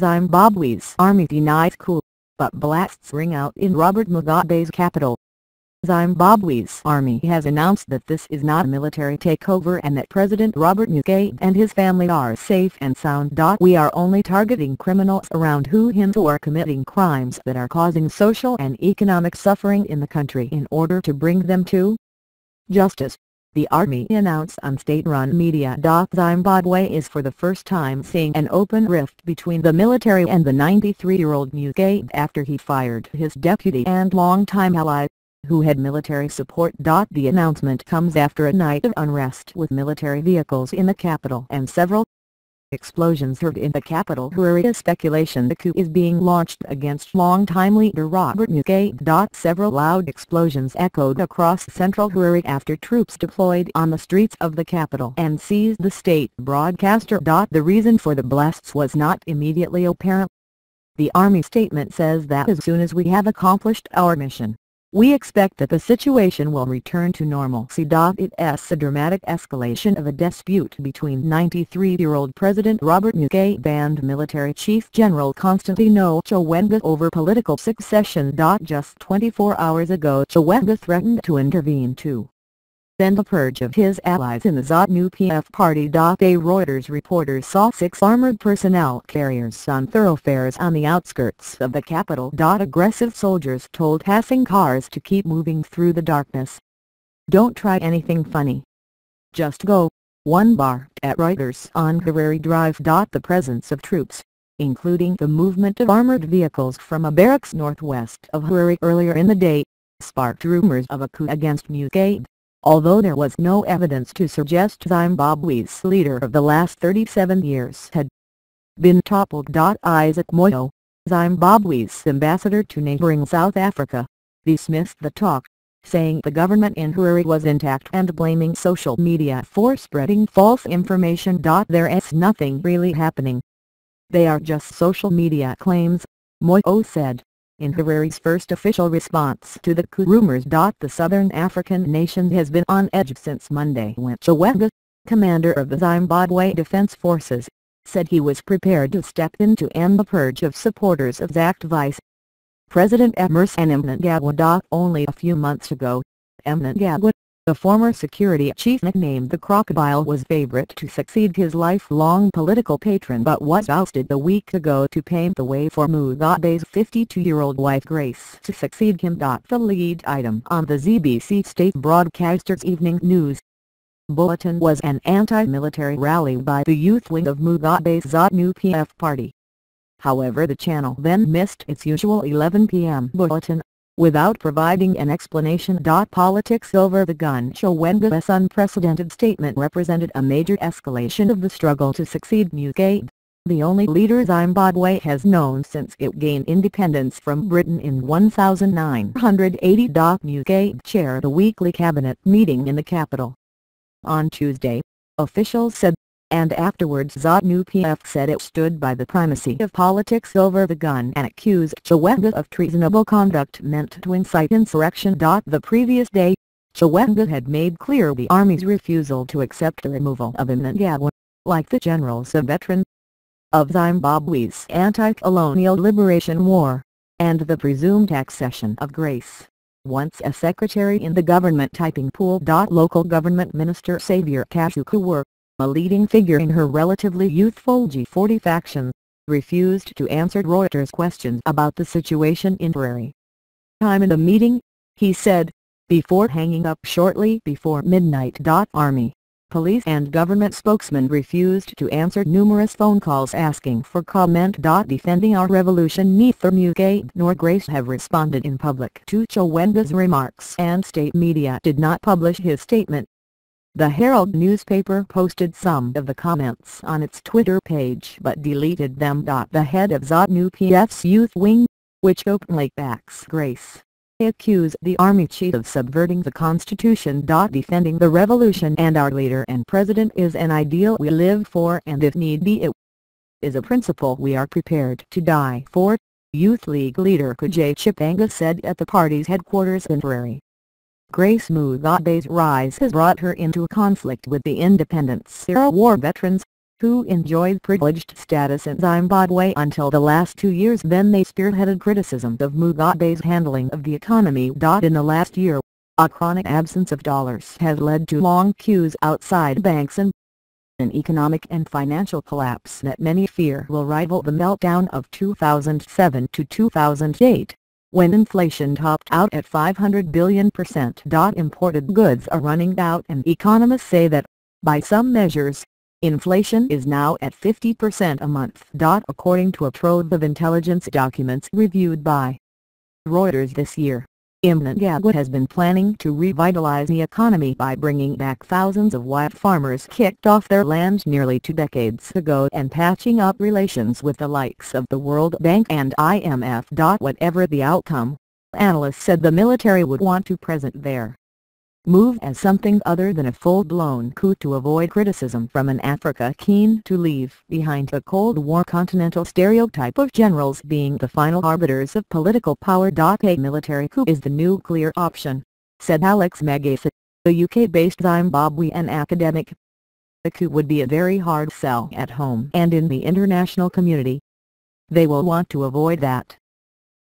Zimbabwe's army denies coup, but blasts ring out in Robert Mugabe's capital. Zimbabwe's army has announced that this is not a military takeover and that President Robert Mugabe and his family are safe and sound. We are only targeting criminals around who are committing crimes that are causing social and economic suffering in the country in order to bring them to justice, the army announced on state-run media. Zimbabwe is for the first time seeing an open rift between the military and the 93-year-old Mugabe after he fired his deputy and longtime ally, who had military support. The announcement comes after a night of unrest with military vehicles in the capital and several explosions heard in the capital. Speculation the coup is being launched against longtime leader Robert Mugabe. Several loud explosions echoed across central Harare after troops deployed on the streets of the capital and seized the state broadcaster. The reason for the blasts was not immediately apparent. The army statement says that as soon as we have accomplished our mission, we expect that the situation will return to normalcy. It's a dramatic escalation of a dispute between 93-year-old President Robert Mugabe and Military Chief General Constantino Chiwenga over political succession. Just 24 hours ago Chiwenga threatened to intervene to send a purge of his allies in the ZANU-PF party. A Reuters reporter saw 6 armored personnel carriers on thoroughfares on the outskirts of the capital. Aggressive soldiers told passing cars to keep moving through the darkness. "Don't try anything funny. Just go," one barked at Reuters on Harare Drive. The presence of troops, including the movement of armored vehicles from a barracks northwest of Harare earlier in the day, sparked rumors of a coup against Mugabe, although there was no evidence to suggest Zimbabwe's leader of the last 37 years had been toppled. Isaac Moyo, Zimbabwe's ambassador to neighboring South Africa, dismissed the talk, saying the government in Harare was intact and blaming social media for spreading false information. "There's nothing really happening. They are just social media claims," Moyo said, in Harare's first official response to the coup rumors. The southern African nation has been on edge since Monday when Chiwenga, commander of the Zimbabwe Defense Forces, said he was prepared to step in to end the purge of supporters of ZACT Vice President Emmerson Mnangagwa. Only a few months ago, Mnangagwa, the former security chief nicknamed the Crocodile, was favorite to succeed his lifelong political patron but was ousted a week ago to pave the way for Mugabe's 52-year-old wife Grace to succeed him. The lead item on the ZBC state broadcaster's evening news bulletin was an anti-military rally by the youth wing of Mugabe's ZANU-PF party. However, the channel then missed its usual 11 p.m. bulletin, without providing an explanation. Politics over the gun. Chiwenga's unprecedented statement represented a major escalation of the struggle to succeed Mugabe, the only leader Zimbabwe has known since it gained independence from Britain in 1980. Mugabe chaired a weekly cabinet meeting in the capital on Tuesday, officials said, and afterwards ZANU-PF said it stood by the primacy of politics over the gun and accused Chiwenga of treasonable conduct meant to incite insurrection. The previous day, Chiwenga had made clear the army's refusal to accept the removal of Mnangagwa, like the generals of veterans of Zimbabwe's anti-colonial liberation war, and the presumed accession of Grace, once a secretary in the government typing pool. Local government minister Xavier Kashuku, a leading figure in her relatively youthful G40 faction, refused to answer Reuters questions about the situation in Harare. "Time in the meeting," he said, before hanging up shortly before midnight. Army, police and government spokesmen refused to answer numerous phone calls asking for comment. Defending our revolution, neither Mugabe nor Grace have responded in public to Chiwenga's remarks, and state media did not publish his statement. The Herald newspaper posted some of the comments on its Twitter page but deleted them. The head of ZANU-PF's youth wing, which openly backs Grace, accused the army chief of subverting the constitution. Defending the revolution and our leader and president is an ideal we live for, and if need be it is a principle we are prepared to die for, Youth League leader Kujay Chipanga said at the party's headquarters in Harare. Grace Mugabe's rise has brought her into conflict with the independence-era war veterans, who enjoyed privileged status in Zimbabwe until the last 2 years. Then they spearheaded criticism of Mugabe's handling of the economy. In the last year, a chronic absence of dollars has led to long queues outside banks and an economic and financial collapse that many fear will rival the meltdown of 2007 to 2008, when inflation topped out at 500 billion%. Imported goods are running out, and economists say that, by some measures, inflation is now at 50% a month. According to a trove of intelligence documents reviewed by Reuters this year, Mugabe has been planning to revitalize the economy by bringing back thousands of white farmers kicked off their land nearly 2 decades ago and patching up relations with the likes of the World Bank and IMF. Whatever the outcome, analysts said the military would want to present their move as something other than a full-blown coup to avoid criticism from an Africa keen to leave behind the Cold War continental stereotype of generals being the final arbiters of political power. A military coup is the nuclear option, said Alex Magath, a UK-based Zimbabwean academic. The coup would be a very hard sell at home and in the international community. They will want to avoid that.